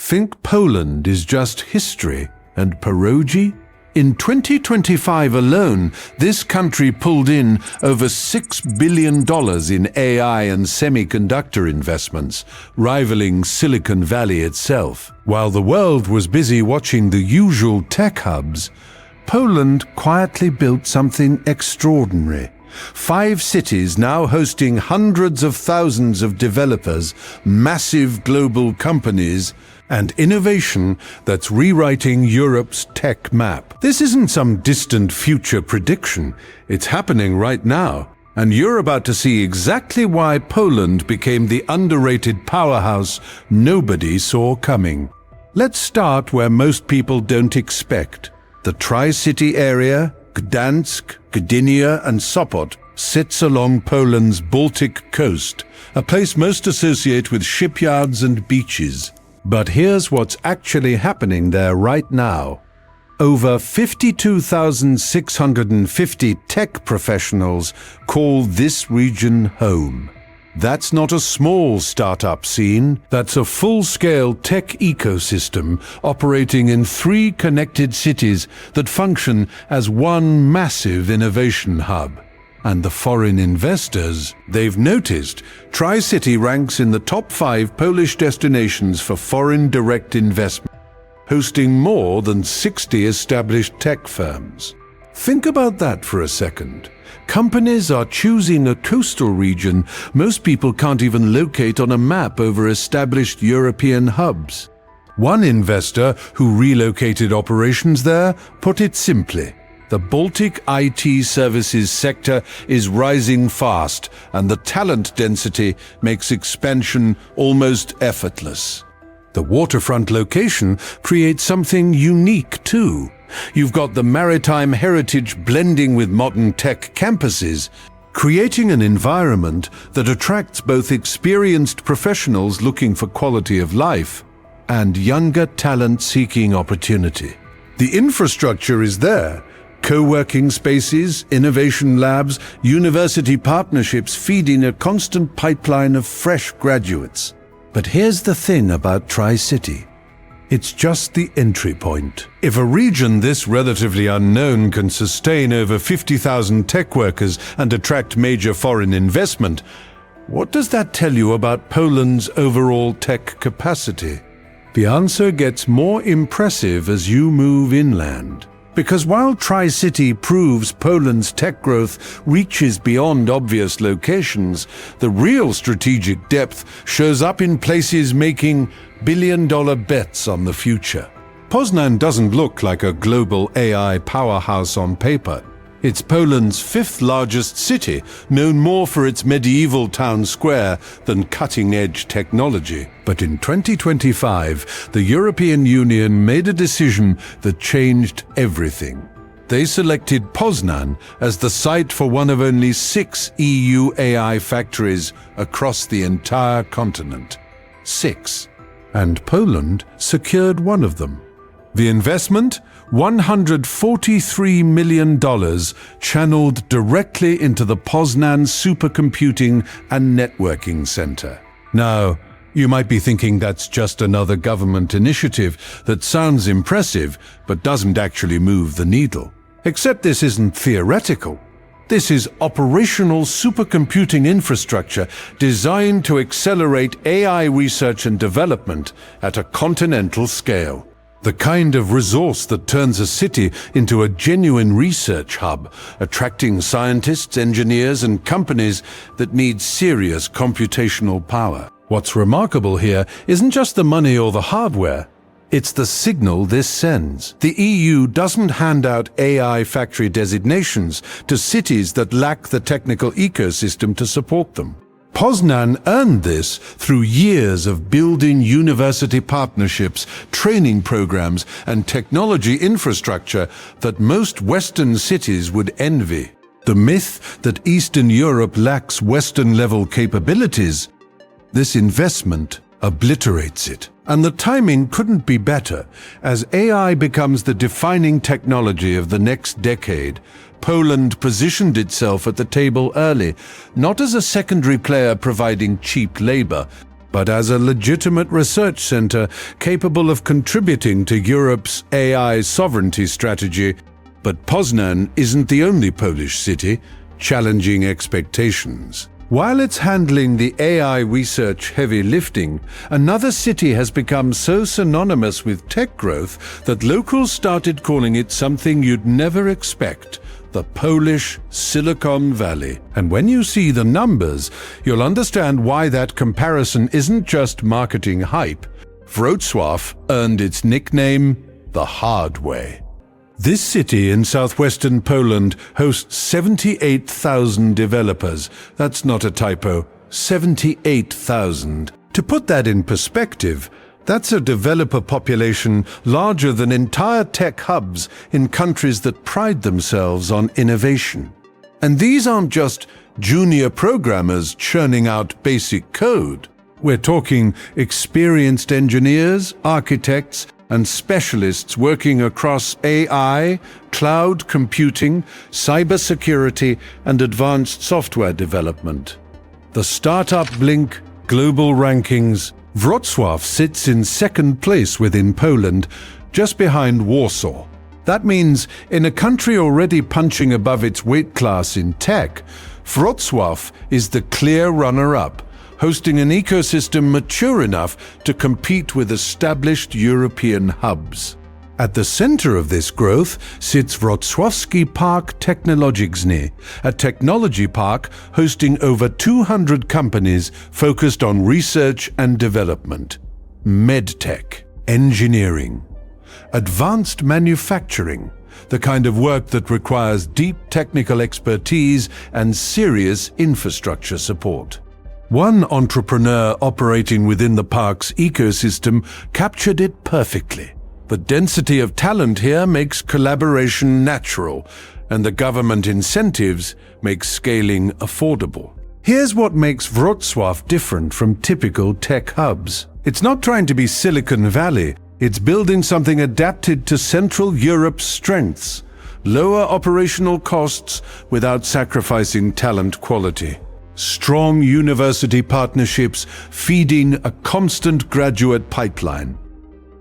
think Poland is just history and pierogi? In 2025 alone, this country pulled in over $6 billion in AI and semiconductor investments, rivaling Silicon Valley itself. While the world was busy watching the usual tech hubs, Poland quietly built something extraordinary. 5 cities now hosting hundreds of thousands of developers, massive global companies, and innovation that's rewriting Europe's tech map. This isn't some distant future prediction. It's happening right now. And you're about to see exactly why Poland became the underrated powerhouse nobody saw coming. Let's start where most people don't expect. The Tri-City area, Gdansk, Gdynia and Sopot, sits along Poland's Baltic coast, a place most associate with shipyards and beaches. But here's what's actually happening there right now. Over 52,650 tech professionals call this region home. That's not a small startup scene, that's a full-scale tech ecosystem operating in 3 connected cities that function as one massive innovation hub. And the foreign investors, they've noticed, Tri-City ranks in the top 5 Polish destinations for foreign direct investment, hosting more than 60 established tech firms. Think about that for a second. Companies are choosing a coastal region most people can't even locate on a map over established European hubs. One investor who relocated operations there put it simply: the Baltic IT services sector is rising fast, and the talent density makes expansion almost effortless. The waterfront location creates something unique too. You've got the maritime heritage blending with modern tech campuses, creating an environment that attracts both experienced professionals looking for quality of life and younger talent seeking opportunity. The infrastructure is there. Co-working spaces, innovation labs, university partnerships feeding a constant pipeline of fresh graduates. But here's the thing about Tri-City. It's just the entry point. If a region this relatively unknown can sustain over 50,000 tech workers and attract major foreign investment, what does that tell you about Poland's overall tech capacity? The answer gets more impressive as you move inland. Because while Tri-City proves Poland's tech growth reaches beyond obvious locations, the real strategic depth shows up in places making billion-dollar bets on the future. Poznań doesn't look like a global AI powerhouse on paper. It's Poland's 5th largest city, known more for its medieval town square than cutting-edge technology. But in 2025, the European Union made a decision that changed everything. They selected Poznań as the site for one of only 6 EU AI factories across the entire continent. 6. And Poland secured one of them. The investment? $143 million channeled directly into the Poznań supercomputing and networking center. Now, you might be thinking that's just another government initiative that sounds impressive but doesn't actually move the needle. Except this isn't theoretical. This is operational supercomputing infrastructure designed to accelerate AI research and development at a continental scale. The kind of resource that turns a city into a genuine research hub, attracting scientists, engineers, and companies that need serious computational power. What's remarkable here isn't just the money or the hardware. It's the signal this sends. The EU doesn't hand out AI factory designations to cities that lack the technical ecosystem to support them. Poznań earned this through years of building university partnerships, training programs, and technology infrastructure that most Western cities would envy. The myth that Eastern Europe lacks Western-level capabilities, this investment obliterates it. And the timing couldn't be better. As AI becomes the defining technology of the next decade, Poland positioned itself at the table early, not as a secondary player providing cheap labor, but as a legitimate research center capable of contributing to Europe's AI sovereignty strategy. But Poznań isn't the only Polish city challenging expectations. While it's handling the AI research heavy lifting, another city has become so synonymous with tech growth that locals started calling it something you'd never expect: the Polish Silicon Valley. And when you see the numbers, you'll understand why that comparison isn't just marketing hype. Wrocław earned its nickname the hard way. This city in southwestern Poland hosts 78,000 developers. That's not a typo, 78,000. To put that in perspective, that's a developer population larger than entire tech hubs in countries that pride themselves on innovation. And these aren't just junior programmers churning out basic code. We're talking experienced engineers, architects, and specialists working across AI, cloud computing, cybersecurity, and advanced software development. The startup blink global rankings. Wrocław sits in second place within Poland, just behind Warsaw. That means in a country already punching above its weight class in tech, Wrocław is the clear runner-up, hosting an ecosystem mature enough to compete with established European hubs. At the center of this growth sits Wrocławski Park Technologiczny, a technology park hosting over 200 companies focused on research and development, medtech, engineering, advanced manufacturing, the kind of work that requires deep technical expertise and serious infrastructure support. One entrepreneur operating within the park's ecosystem captured it perfectly. The density of talent here makes collaboration natural, and the government incentives make scaling affordable. Here's what makes Wrocław different from typical tech hubs. It's not trying to be Silicon Valley, it's building something adapted to Central Europe's strengths, lower operational costs without sacrificing talent quality. Strong university partnerships feeding a constant graduate pipeline.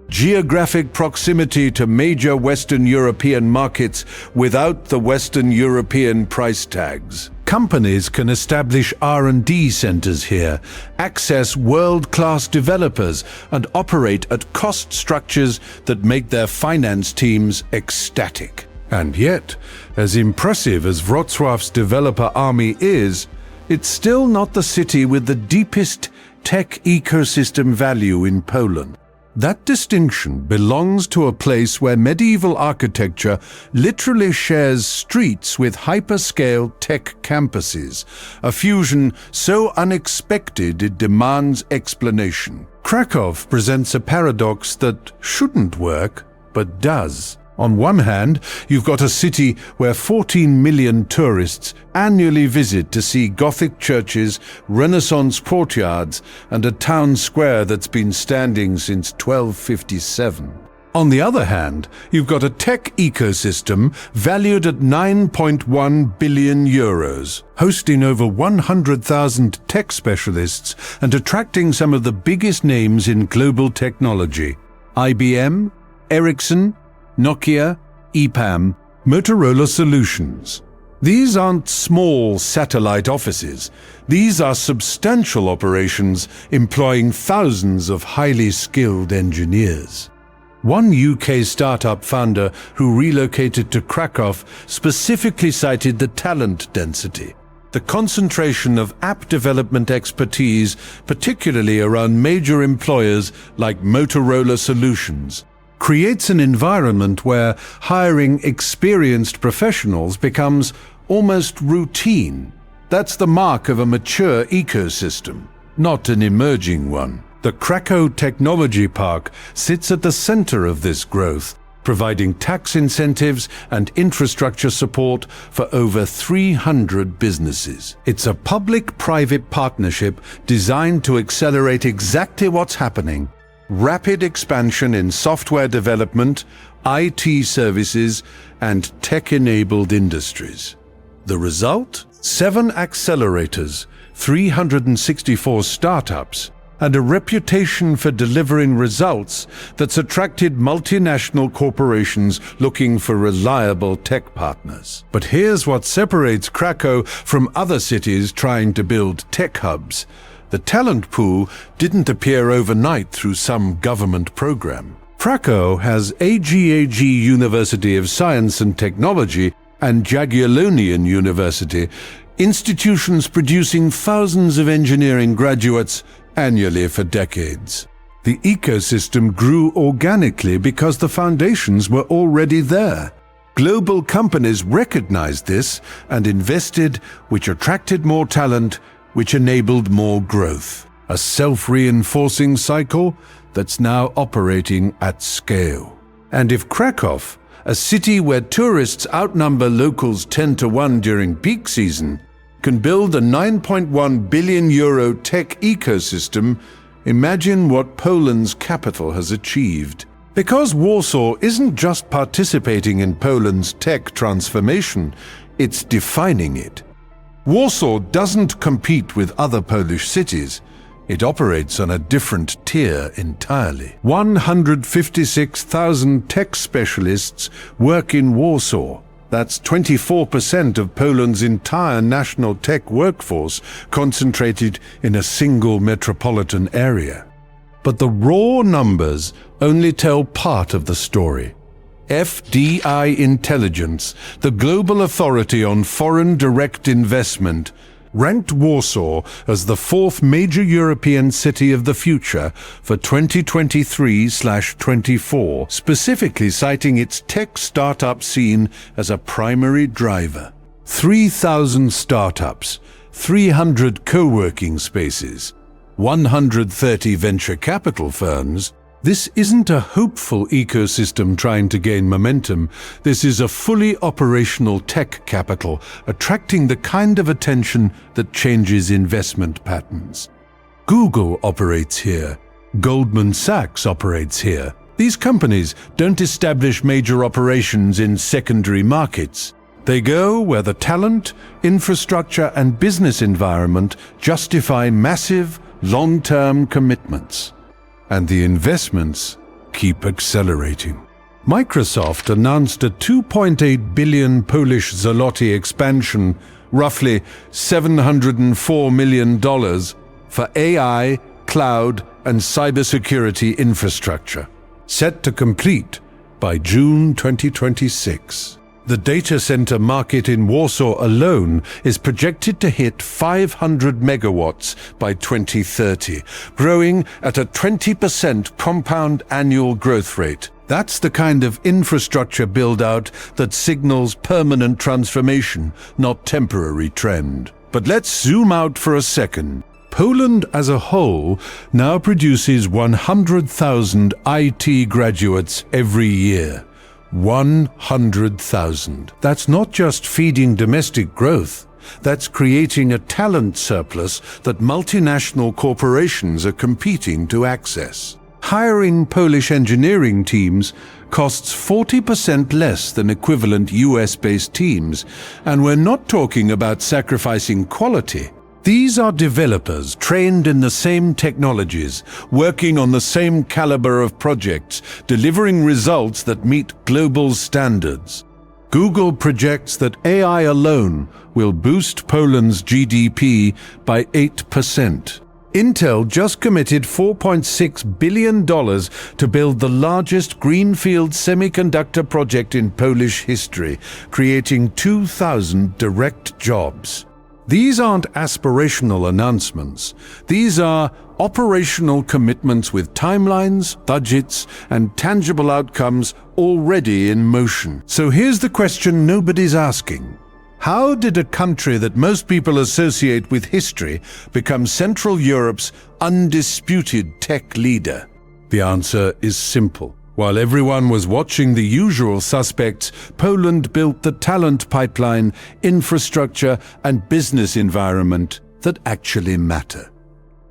Geographic proximity to major Western European markets without the Western European price tags. Companies can establish R&D centers here, access world-class developers, and operate at cost structures that make their finance teams ecstatic. And yet, as impressive as Wrocław's developer army is, it's still not the city with the deepest tech ecosystem value in Poland. That distinction belongs to a place where medieval architecture literally shares streets with hyperscale tech campuses, a fusion so unexpected it demands explanation. Kraków presents a paradox that shouldn't work, but does. On one hand, you've got a city where 14 million tourists annually visit to see Gothic churches, Renaissance courtyards, and a town square that's been standing since 1257. On the other hand, you've got a tech ecosystem valued at 9.1 billion euros, hosting over 100,000 tech specialists and attracting some of the biggest names in global technology: IBM, Ericsson, Nokia, EPAM, Motorola Solutions. These aren't small satellite offices. These are substantial operations employing thousands of highly skilled engineers. One UK startup founder who relocated to Kraków specifically cited the talent density, the concentration of app development expertise, particularly around major employers like Motorola Solutions, creates an environment where hiring experienced professionals becomes almost routine. That's the mark of a mature ecosystem, not an emerging one. The Kraków Technology Park sits at the center of this growth, providing tax incentives and infrastructure support for over 300 businesses. It's a public-private partnership designed to accelerate exactly what's happening: rapid expansion in software development, IT services, and tech-enabled industries. The result? 7 accelerators, 364 startups, and a reputation for delivering results that's attracted multinational corporations looking for reliable tech partners. But here's what separates Kraków from other cities trying to build tech hubs. The talent pool didn't appear overnight through some government program. Kraków has AGAG University of Science and Technology and Jagiellonian University, institutions producing thousands of engineering graduates annually for decades. The ecosystem grew organically because the foundations were already there. Global companies recognized this and invested, which attracted more talent, which enabled more growth. A self-reinforcing cycle that's now operating at scale. And if Kraków, a city where tourists outnumber locals 10 to 1 during peak season, can build a 9.1 billion euro tech ecosystem, imagine what Poland's capital has achieved. Because Warsaw isn't just participating in Poland's tech transformation, it's defining it. Warsaw doesn't compete with other Polish cities. It operates on a different tier entirely. 156,000 tech specialists work in Warsaw. That's 24% of Poland's entire national tech workforce concentrated in a single metropolitan area. But the raw numbers only tell part of the story. FDI Intelligence, the global authority on foreign direct investment, ranked Warsaw as the fourth major European city of the future for 2023/24, specifically citing its tech startup scene as a primary driver. 3,000 startups, 300 co-working spaces, 130 venture capital firms. This isn't a hopeful ecosystem trying to gain momentum. This is a fully operational tech capital, attracting the kind of attention that changes investment patterns. Google operates here. Goldman Sachs operates here. These companies don't establish major operations in secondary markets. They go where the talent, infrastructure, and business environment justify massive, long-term commitments. And the investments keep accelerating. Microsoft announced a 2.8 billion Polish zloty expansion, roughly $704 million, for AI, cloud, and cybersecurity infrastructure, set to complete by June 2026. The data center market in Warsaw alone is projected to hit 500 megawatts by 2030, growing at a 20% compound annual growth rate. That's the kind of infrastructure build-out that signals permanent transformation, not temporary trend. But let's zoom out for a second. Poland as a whole now produces 100,000 IT graduates every year. 100,000. That's not just feeding domestic growth. That's creating a talent surplus that multinational corporations are competing to access. Hiring Polish engineering teams costs 40% less than equivalent US-based teams, and we're not talking about sacrificing quality. These are developers trained in the same technologies, working on the same caliber of projects, delivering results that meet global standards. Google projects that AI alone will boost Poland's GDP by 8%. Intel just committed $4.6 billion to build the largest greenfield semiconductor project in Polish history, creating 2,000 direct jobs. These aren't aspirational announcements. These are operational commitments with timelines, budgets, and tangible outcomes already in motion. So here's the question nobody's asking. How did a country that most people associate with history become Central Europe's undisputed tech leader? The answer is simple. While everyone was watching the usual suspects, Poland built the talent pipeline, infrastructure, and business environment that actually matter.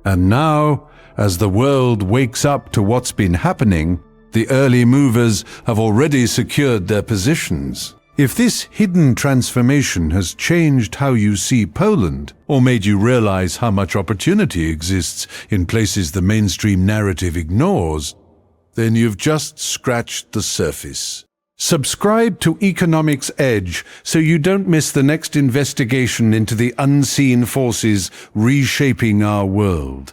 And now, as the world wakes up to what's been happening, the early movers have already secured their positions. If this hidden transformation has changed how you see Poland, or made you realize how much opportunity exists in places the mainstream narrative ignores, then you've just scratched the surface. Subscribe to Economics Edge so you don't miss the next investigation into the unseen forces reshaping our world.